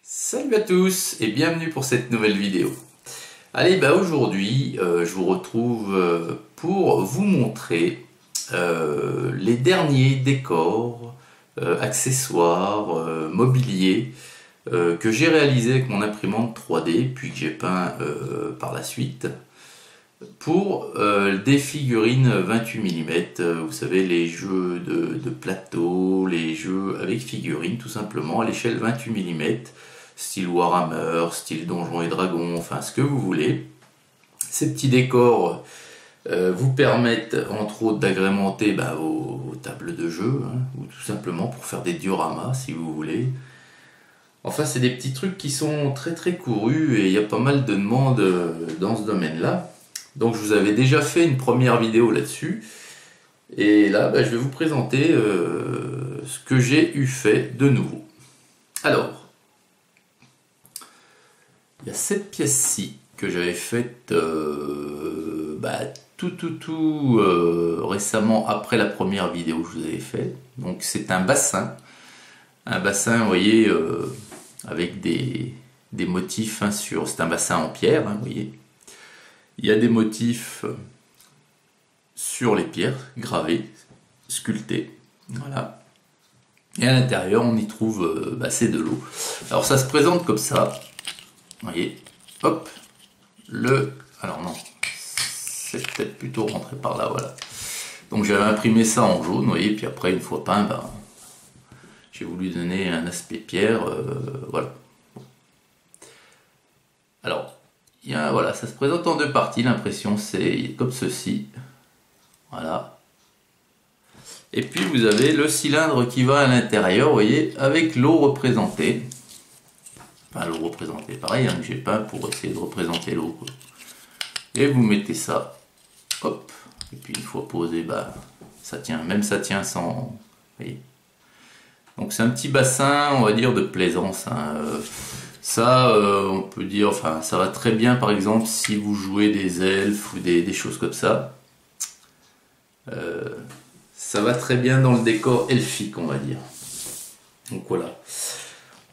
Salut à tous et bienvenue pour cette nouvelle vidéo. Allez, aujourd'hui je vous retrouve pour vous montrer les derniers décors, accessoires, mobilier que j'ai réalisé avec mon imprimante 3D puis que j'ai peint par la suite pour des figurines 28 mm, vous savez, les jeux de plateau, les jeux avec figurines tout simplement à l'échelle 28 mm, style Warhammer, style Donjons et Dragons, enfin ce que vous voulez. Ces petits décors vous permettent entre autres d'agrémenter vos tables de jeu, hein, ou tout simplement pour faire des dioramas si vous voulez. Enfin, c'est des petits trucs qui sont très courus et il y a pas mal de demandes dans ce domaine-là. Donc je vous avais déjà fait une première vidéo là-dessus. Et là, je vais vous présenter ce que j'ai eu fait de nouveau. Alors, il y a cette pièce-ci que j'avais faite tout récemment après la première vidéo que je vous avais fait. Donc c'est un bassin. Un bassin, vous voyez, avec des motifs sur... C'est un bassin en pierre, hein, vous voyez. Il y a des motifs sur les pierres, gravés, sculptés. Voilà. Et à l'intérieur, on y trouve, c'est de l'eau. Alors ça se présente comme ça. Vous voyez, hop. Alors non, c'est peut-être plutôt rentré par là, voilà. Donc j'avais imprimé ça en jaune, vous voyez, puis après, une fois peint, j'ai voulu donner un aspect pierre, voilà. Alors, voilà, ça se présente en deux parties, l'impression c'est comme ceci, voilà. Et puis vous avez le cylindre qui va à l'intérieur, vous voyez, avec l'eau représentée. Enfin, l'eau représentée, pareil, hein, que j'ai peint pour essayer de représenter l'eau. Et vous mettez ça, hop, et puis une fois posé, ça tient, même ça tient sans, vous voyez. Donc c'est un petit bassin, on va dire, de plaisance, hein. Ça, on peut dire, enfin, ça va très bien, par exemple, si vous jouez des elfes ou des choses comme ça. Ça va très bien dans le décor elfique, on va dire. Donc voilà.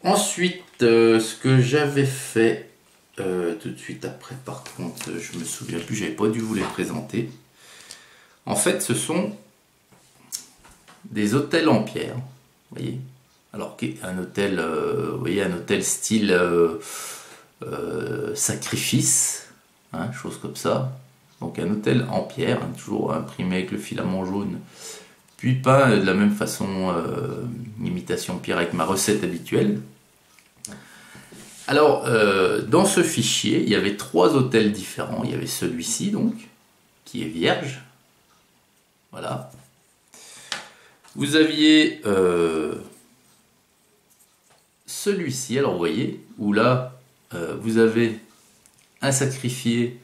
Ensuite, ce que j'avais fait tout de suite après, par contre, je me souviens plus, j'avais pas dû vous les présenter. En fait, ce sont des autels en pierre, vous voyez. Alors un hôtel, vous voyez, un hôtel style sacrifice, hein, chose comme ça. Donc un hôtel en pierre, hein, toujours imprimé avec le filament jaune, puis peint de la même façon, imitation pierre avec ma recette habituelle. Alors dans ce fichier, il y avait trois hôtels différents. Il y avait celui-ci donc, qui est vierge, voilà. Vous aviez celui-ci, alors vous voyez, où là, vous avez un sacrifié,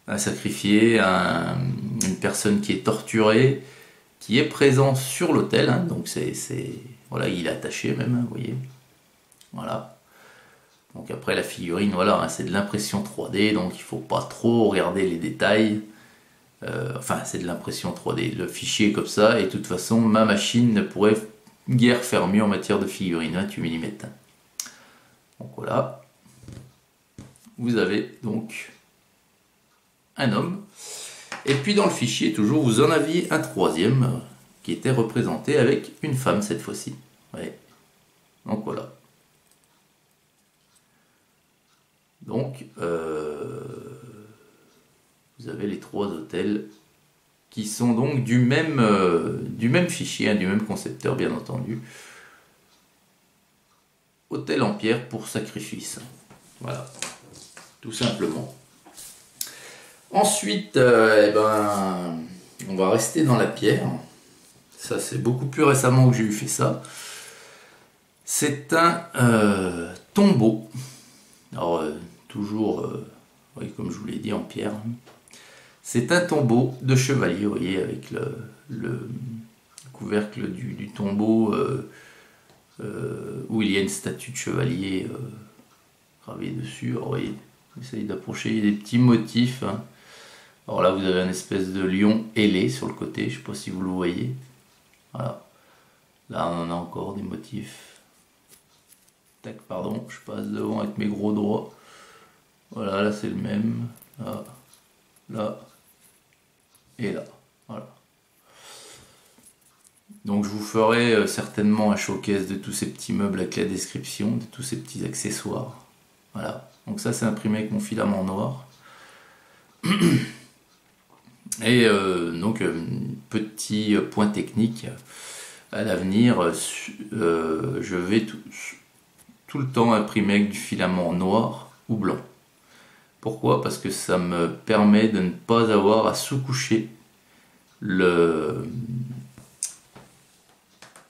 une personne qui est torturée, qui est présent sur l'autel, hein, donc voilà, il est attaché même, hein, vous voyez, voilà. Donc après la figurine, voilà, hein, c'est de l'impression 3D, donc il ne faut pas trop regarder les détails, enfin c'est de l'impression 3D, le fichier est comme ça, et de toute façon, ma machine ne pourrait guère faire mieux en matière de figurine 28 mm. Donc voilà, vous avez donc un homme, et puis dans le fichier toujours vous en aviez un troisième qui était représenté avec une femme cette fois-ci. Ouais. Donc voilà. Donc vous avez les trois hôtels qui sont donc du même fichier, hein, du même concepteur bien entendu. Hôtel en pierre pour sacrifice. Voilà, tout simplement. Ensuite, on va rester dans la pierre. Ça, c'est beaucoup plus récemment que j'ai eu fait ça. C'est un tombeau. Alors, toujours, oui, comme je vous l'ai dit, en pierre. C'est un tombeau de chevalier, vous voyez, avec le couvercle du tombeau où il y a une statue de chevalier gravée dessus. Alors, vous voyez, j'essaye d'approcher, il y a des petits motifs, hein. Alors là, vous avez une espèce de lion ailé sur le côté, je ne sais pas si vous le voyez. Voilà. Là, on en a encore des motifs tac, pardon, je passe devant avec mes gros doigts. Voilà, là c'est le même. Là, là et là. Voilà. Donc je vous ferai certainement un showcase de tous ces petits meubles avec la description, de tous ces petits accessoires. Voilà. Donc ça c'est imprimé avec mon filament noir. Et donc petit point technique, à l'avenir, je vais tout le temps imprimer avec du filament noir ou blanc. Pourquoi? Parce que ça me permet de ne pas avoir à sous-coucher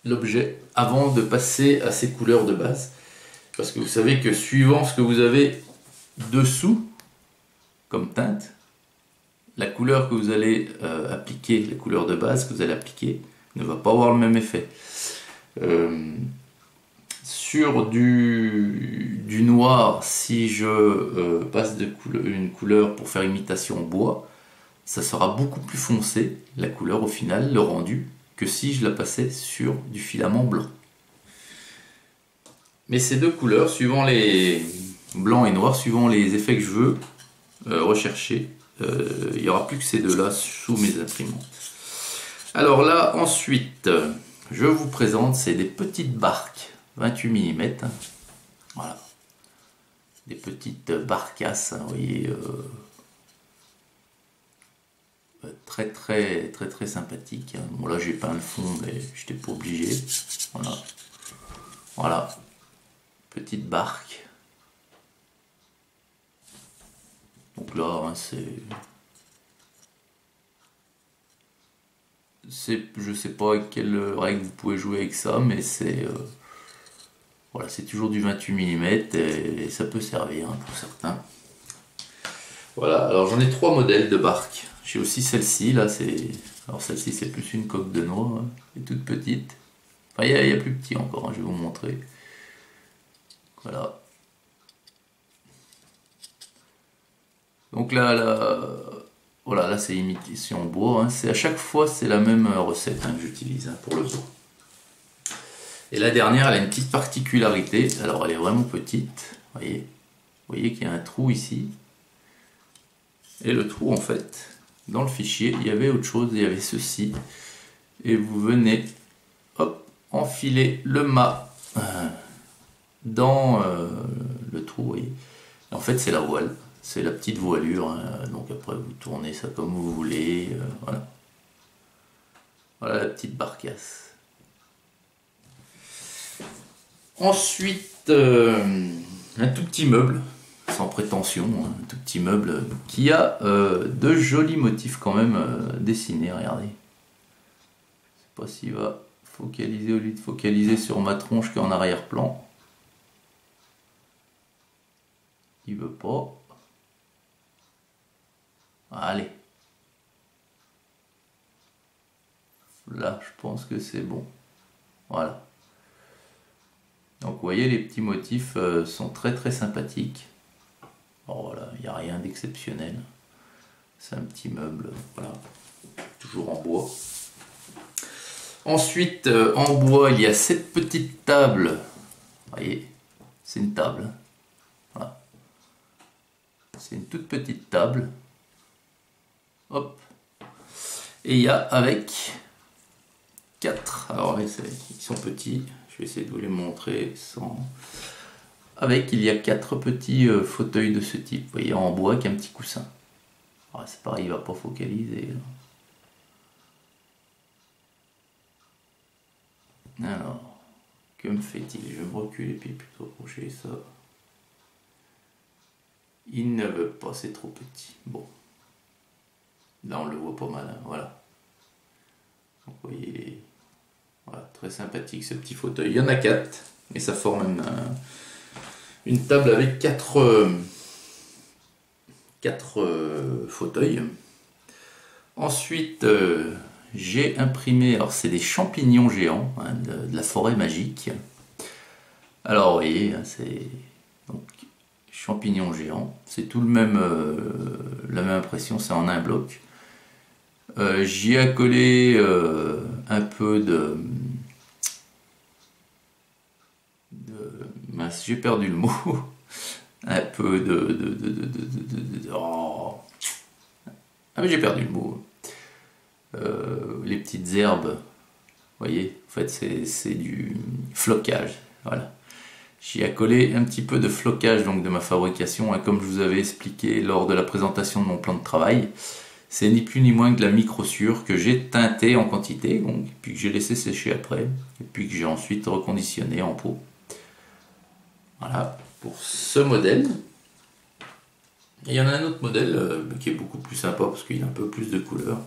l'objet avant de passer à ses couleurs de base. Parce que vous savez que suivant ce que vous avez dessous comme teinte, la couleur que vous allez appliquer, la couleur de base que vous allez appliquer, ne va pas avoir le même effet. Sur du noir, si je passe une couleur pour faire imitation bois, ça sera beaucoup plus foncé, la couleur au final, le rendu, que si je la passais sur du filament blanc. Mais ces deux couleurs, suivant les blanc et noir, suivant les effets que je veux rechercher, il n'y aura plus que ces deux-là sous mes imprimantes. Alors là, ensuite, je vous présente, c'est des petites barques 28 mm. Voilà. Des petites barcasses, hein, vous voyez, très sympathiques. Bon là j'ai peint le fond, mais je n'étais pas obligé. Voilà. Voilà. Petite barque. Donc là, hein, je sais pas avec quelle règle vous pouvez jouer avec ça, mais voilà, c'est toujours du 28 mm et ça peut servir hein, pour certains. Voilà, alors j'en ai 3 modèles de barques. J'ai aussi celle-ci, là, alors celle-ci c'est plus une coque de noix, hein, et toute petite. Enfin, il y a plus petit encore, hein, je vais vous montrer. Voilà. Donc là, voilà, là c'est imitation bois. Hein. À chaque fois, c'est la même recette hein, que j'utilise hein, pour le bois. Et la dernière, elle a une petite particularité. Alors, elle est vraiment petite. Vous voyez qu'il y a un trou ici. Et le trou, en fait, dans le fichier, il y avait autre chose. Il y avait ceci. Et vous venez, hop, enfiler le mât dans le trou. Vous voyez. Et en fait, c'est la voile. C'est la petite voilure, hein. Donc après vous tournez ça comme vous voulez, voilà. Voilà la petite barcasse. Ensuite, un tout petit meuble, sans prétention, hein, un tout petit meuble qui a de jolis motifs quand même dessinés, regardez. Je sais pas s'il va focaliser au lieu de focaliser sur ma tronche qui est en arrière-plan. Il veut pas. Allez. Là, je pense que c'est bon. Voilà. Donc, vous voyez, les petits motifs sont très sympathiques. Bon, voilà, il n'y a rien d'exceptionnel. C'est un petit meuble, voilà. Toujours en bois. Ensuite, en bois, il y a cette petite table. Vous voyez, c'est une table. Voilà. C'est une toute petite table. Hop. Et il y a avec 4. Alors, ils sont petits. Je vais essayer de vous les montrer sans. Avec, il y a 4 petits fauteuils de ce type. Vous voyez, en bois avec un petit coussin. Alors, c'est pareil, il ne va pas focaliser. Alors, que me fait-il? Je vais me reculer puis plutôt approcher ça. Il ne veut pas, c'est trop petit. Bon. Là, on le voit pas mal, hein, voilà. Donc, vous voyez, voilà, très sympathique ce petit fauteuil. Il y en a 4, et ça forme une table avec 4 fauteuils. Ensuite, j'ai imprimé, alors c'est des champignons géants, hein, de la forêt magique. Alors, vous voyez, hein, c'est donc champignons géants. C'est tout le même, la même impression, c'est en un bloc. J'y ai accolé un peu de mince, j'ai perdu le mot. Un peu oh. Ah mais j'ai perdu le mot. Les petites herbes, vous voyez, en fait c'est du flocage, voilà. J'y ai collé un petit peu de flocage donc de ma fabrication, hein, comme je vous avais expliqué lors de la présentation de mon plan de travail. C'est ni plus ni moins que de la microsure que j'ai teintée en quantité, donc, puis que j'ai laissé sécher après, et puis que j'ai ensuite reconditionné en pot. Voilà, pour ce modèle. Et il y en a un autre modèle qui est beaucoup plus sympa parce qu'il a un peu plus de couleurs.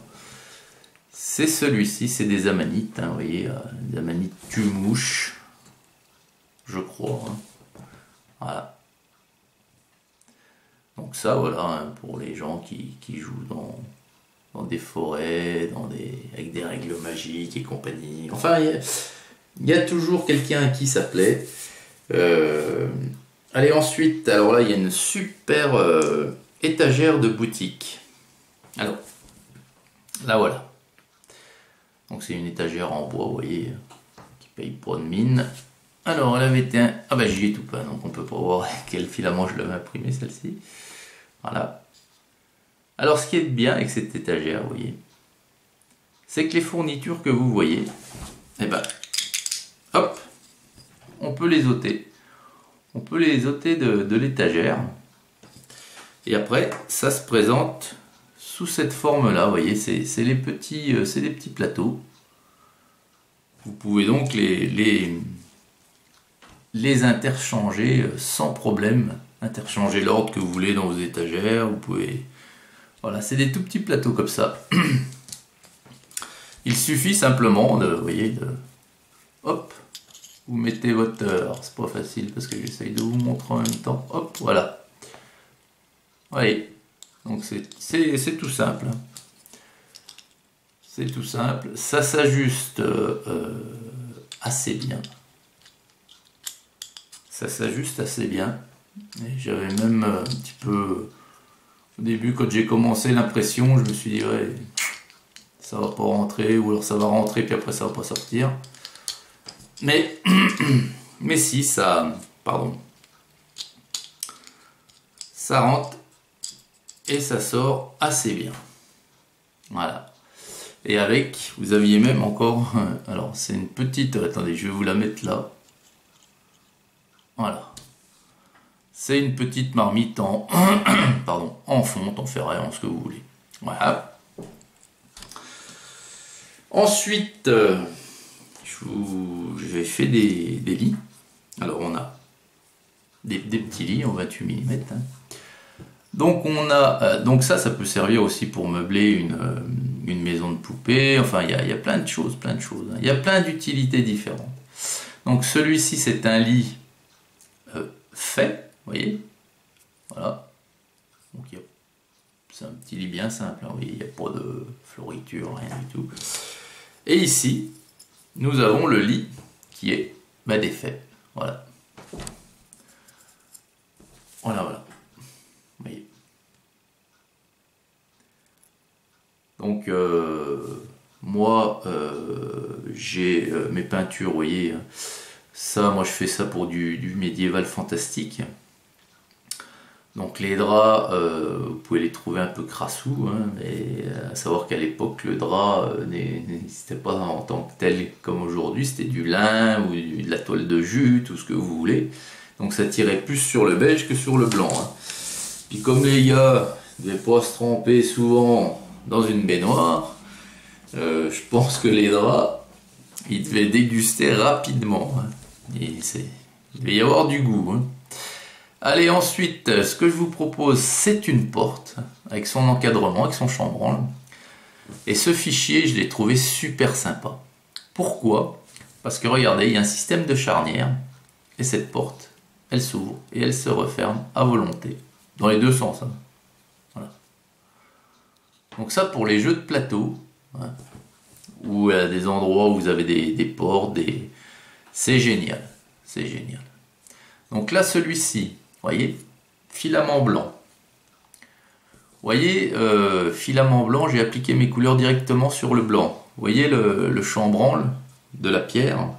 C'est celui-ci, c'est des amanites, hein, vous voyez, des amanites tue-mouche, je crois. Hein. Voilà. Donc ça, voilà, hein, pour les gens qui jouent dans des forêts, avec des règles magiques et compagnie. Enfin, il y a toujours quelqu'un à qui ça plaît. Allez, ensuite, alors là, il y a une super étagère de boutique. Alors, là, voilà. Donc, c'est une étagère en bois, vous voyez, qui paye pas de mine. Alors, elle avait été ah ben, j'y ai tout pas, donc on peut pas voir quel filament je l'avais imprimé, celle-ci. Voilà. Alors, ce qui est bien avec cette étagère, vous voyez, c'est que les fournitures que vous voyez, eh ben, hop, on peut les ôter. On peut les ôter de l'étagère. Et après, ça se présente sous cette forme-là. Vous voyez, c'est des petits plateaux. Vous pouvez donc les interchanger sans problème. Interchanger l'ordre que vous voulez dans vos étagères. Vous pouvez... Voilà, c'est des tout petits plateaux comme ça. Il suffit simplement de... Vous voyez, hop, vous mettez votre... Alors, c'est pas facile parce que j'essaye de vous montrer en même temps. Hop, voilà. Voyez. Donc, c'est tout simple. C'est tout simple. Ça s'ajuste assez bien. Ça s'ajuste assez bien. J'avais même un petit peu... Au début, quand j'ai commencé l'impression, je me suis dit, ouais, ça va pas rentrer, ou alors ça va rentrer, puis après ça va pas sortir. Mais si, ça... Pardon. Ça rentre et ça sort assez bien. Voilà. Et avec, vous aviez même encore... Alors, c'est une petite... Attendez, je vais vous la mettre là. Voilà. C'est une petite marmite en... Pardon, en fonte, en ferraille, en ce que vous voulez. Voilà. Ensuite, j'ai fait des lits. Alors, on a des petits lits en 28 mm. Hein. Donc, on a... donc ça peut servir aussi pour meubler une maison de poupée. Enfin, il y a plein de choses, Hein. Il y a plein d'utilités différentes. Donc, celui-ci, c'est un lit fait. Vous voyez, voilà. Donc c'est un petit lit bien simple. Hein. Vous voyez, il n'y a pas de floriture, rien du tout. Et ici, nous avons le lit qui est défait. Voilà. Voilà. Vous voyez. Donc, moi, j'ai mes peintures, vous voyez. Ça, moi, je fais ça pour du médiéval fantastique. Donc les draps, vous pouvez les trouver un peu crassous, hein, mais à savoir qu'à l'époque, le drap n'existait pas en tant que tel comme aujourd'hui, c'était du lin ou de la toile de jute, tout ce que vous voulez. Donc ça tirait plus sur le beige que sur le blanc. Hein. Puis comme les gars ne devaient pas se tremper souvent dans une baignoire, je pense que les draps, ils devaient déguster rapidement. Hein. Et il devait y avoir du goût. Hein. Allez, ensuite, ce que je vous propose, c'est une porte avec son encadrement, avec son chambranle. Et ce fichier, je l'ai trouvé super sympa. Pourquoi? Parce que regardez, il y a un système de charnière et cette porte, elle s'ouvre et elle se referme à volonté. Dans les deux sens. Hein. Voilà. Donc ça, pour les jeux de plateau, hein, ou à des endroits où vous avez des portes, c'est génial. C'est génial. Donc là, celui-ci, voyez, filament blanc. Vous voyez, filament blanc, j'ai appliqué mes couleurs directement sur le blanc. Vous voyez le chambranle de la pierre.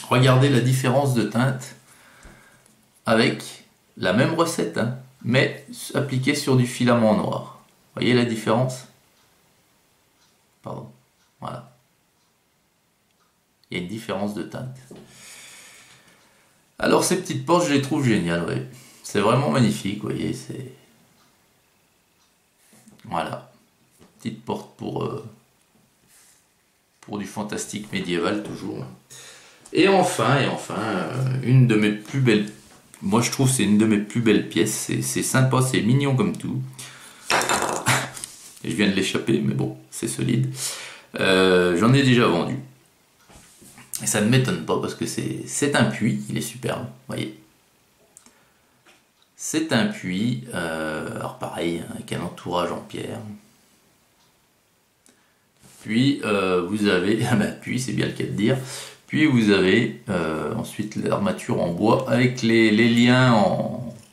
Regardez la différence de teinte avec la même recette, hein, mais appliquée sur du filament noir. Voyez la différence? Pardon, voilà. Il y a une différence de teinte. Alors ces petites portes, je les trouve géniales, oui. C'est vraiment magnifique, vous voyez, c'est... Voilà. Petite porte pour du fantastique médiéval, toujours. Et enfin, une de mes plus belles... Moi, je trouve que c'est une de mes plus belles pièces. C'est sympa, c'est mignon comme tout. Je viens de l'échapper, mais bon, c'est solide. J'en ai déjà vendu. Et ça ne m'étonne pas parce que c'est un puits, il est superbe, vous voyez. C'est un puits, alors pareil, avec un entourage en pierre. Puis vous avez, puis c'est bien le cas de dire, puis vous avez ensuite l'armature en bois avec les liens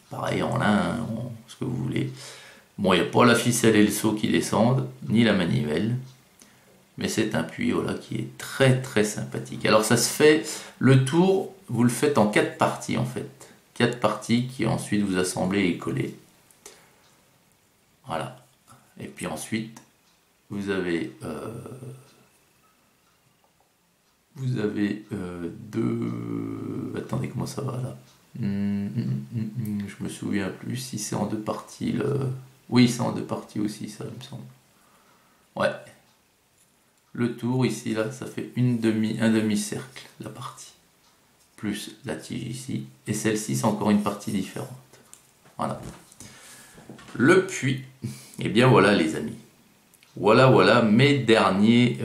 pareil, en lin, ce que vous voulez. Bon, il n'y a pas la ficelle et le seau qui descendent, ni la manivelle. Mais c'est un puits, voilà, qui est très très sympathique. Alors ça se fait, le tour, vous le faites en 4 parties en fait. 4 parties qui ensuite vous assemblez et collez. Voilà. Et puis ensuite, vous avez deux... Attendez, comment ça va là? Je me souviens plus si c'est en 2 parties. Oui, c'est en 2 parties aussi, ça me semble. Ouais. Le tour ici, là, ça fait un demi-cercle, la partie. Plus la tige ici. Et celle-ci, c'est encore une partie différente. Voilà. Le puits. Et bien voilà, les amis. Voilà mes derniers